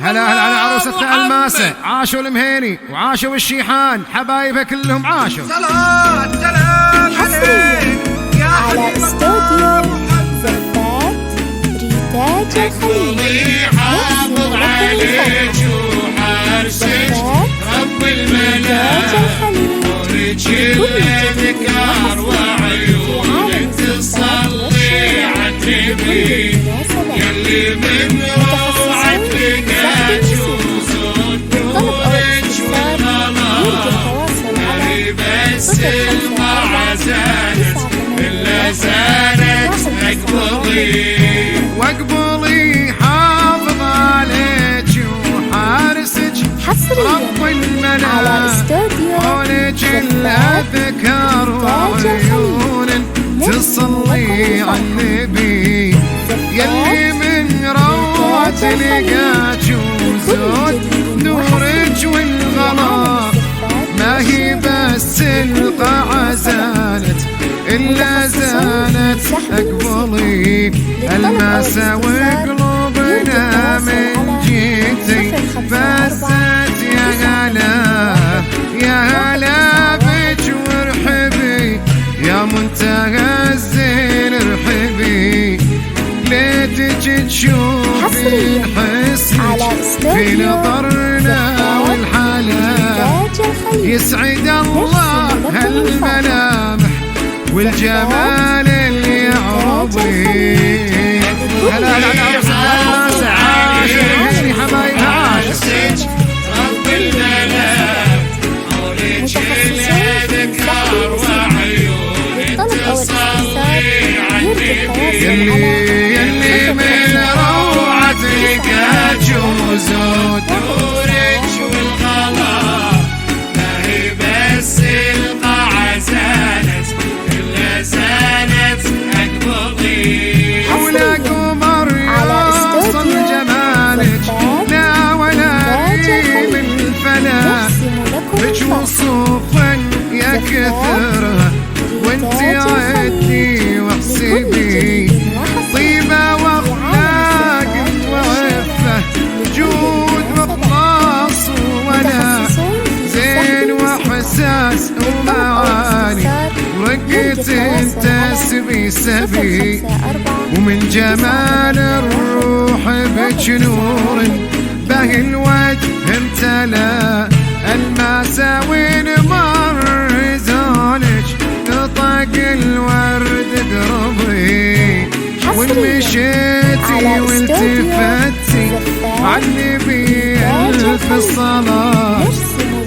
هلا هلا على عروسة الماسة، عاشوا المهيني وعاشوا الشيحان، حبايبها كلهم عاشوا. حصريا على استوديو زفات ريتاج الخليل. حافظ عليك وحارسك رب المنام، ولك الذكر وعيونك تصلي عالنبي، يلي من روعتك جوز ودورك والغلا، هي بس المرعى زانت إلا زانت واقبلي حافظ عليك وحارسك رب المنام، على استوديو ولك الأذكار وعيون تصلي عالنبي، يلي من روعة لقاك وزود نورك والغلا، ما هي بس القاعة زانت إلا زانت. أقبلي الماسة وقلوبنا من جيتي بست، يا هلا يا هلا بك وارحبي يا منتهى الزين، ارحبي ليتك تشوفي الحسن في نظرنا والحلا، يسعد الله هالملامح والجمال اللي يعرضي. هلا هلا عروسة عاشوا حبايبها عاشوا. رب المنام ولك الذكر وعيونك تصلي عالنبي، يلي من روعتك جوز ودورك والغلا، ما هي بس القاعة زانت إلا زانت. أقبلي ولا قمر يوصل جمالك، لا ولا ريم الفلا، لك وصوفا يا كثرها وانت عدي واحسبي، طيبة واخلاق وعفة جود واخلاص ولا زين واحساس ومعاني، ورقت التسبي سبي، ومن جمال الروح بك نور به الوجه امتلا، الماسة وين مر زولك نطق الورد قربي، وان مشيتي والتفتي عالنبي الف الصلاة،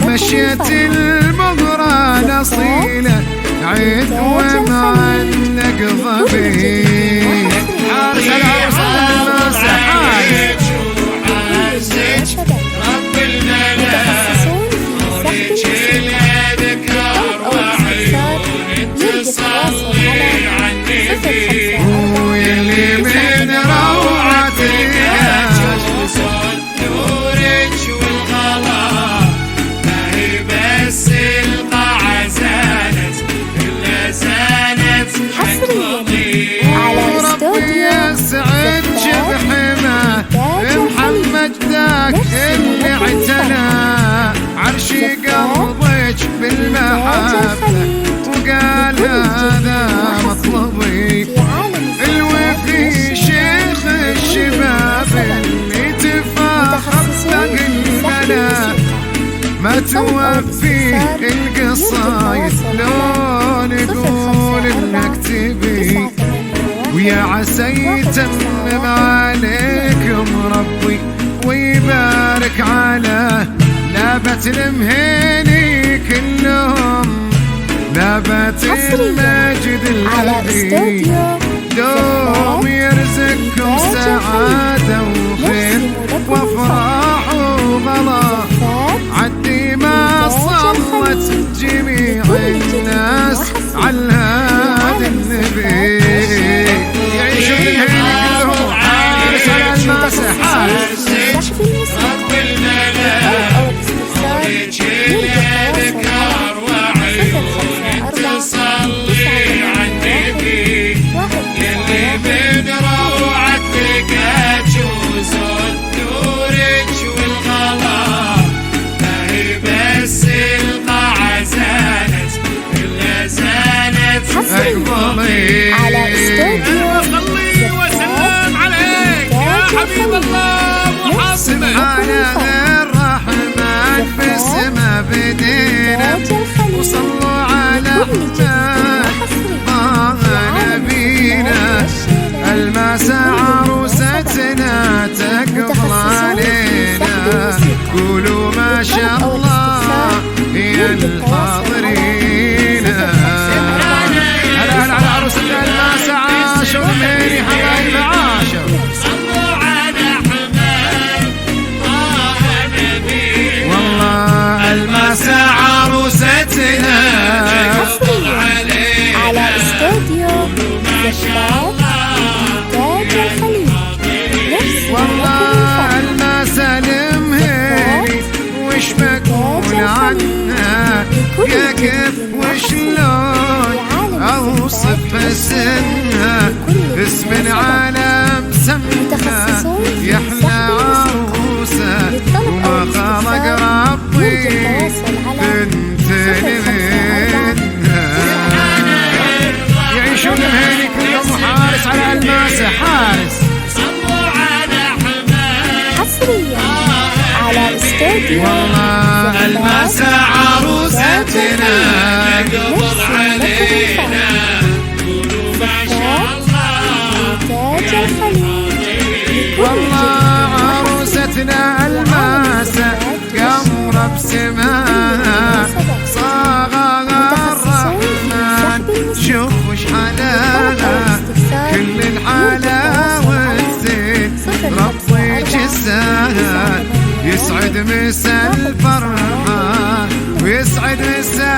مشيت المغرى الاصيلة عيد ومع النقضبي. حارس العروسة الماسة حارس رب المنام ولك الذكر وعيونك تصلي عالنبي، ويلي من روعتك جوز نورك والغلا، ما هي بس القاعة زانت إلا زانت. حصريا على استوديو يسعد بحماه محمد ذاك اللي اعتنى عرشي قلبك بالمحبة، وقال هذا مطلبي الوفي شيخ الشباب اللي تفاخر به الملا، ما توفي القصايد لو نقول انك تبي، ويا عسى يتمم عليكم ربي ويبارك على لابة المهيني كلهم، لابة المجد الذي دوم يرزقكم سعادة وخير وافراح وغلا، عدي ما صلت جميع الناس على الهادي النبي، يعيشوا المهيني كلهم حارس على الماسة حارس رب المنام ولك الذكر وعيونك تصلي عالنبي، يلي من روعتك جوز الحاضرين. هلا هلا على عروستنا الماسة عاشوا المهني حبايب عاشوا. والله الماسة عروستنا على استوديو زفات إنتاج الخليج. والله الماسة المهني وش بقول عنها يا كيف وشلون اوصف اسمها اسم العالم سمها يحلى عروسة وما خلق ربي بنت منها. يعيشون المهني كلهم حارس على الماسة حارس. حصريا على استوديو والله الماسة عروستنا قبض علينا إنتاج الخليج. والله عروستنا الماسة قمر بسماها صاغها الرحمن شوف وش حلاها كل الحلاوة والزين ربي جزاها يسعد مسا الفرحة ويسعد مسا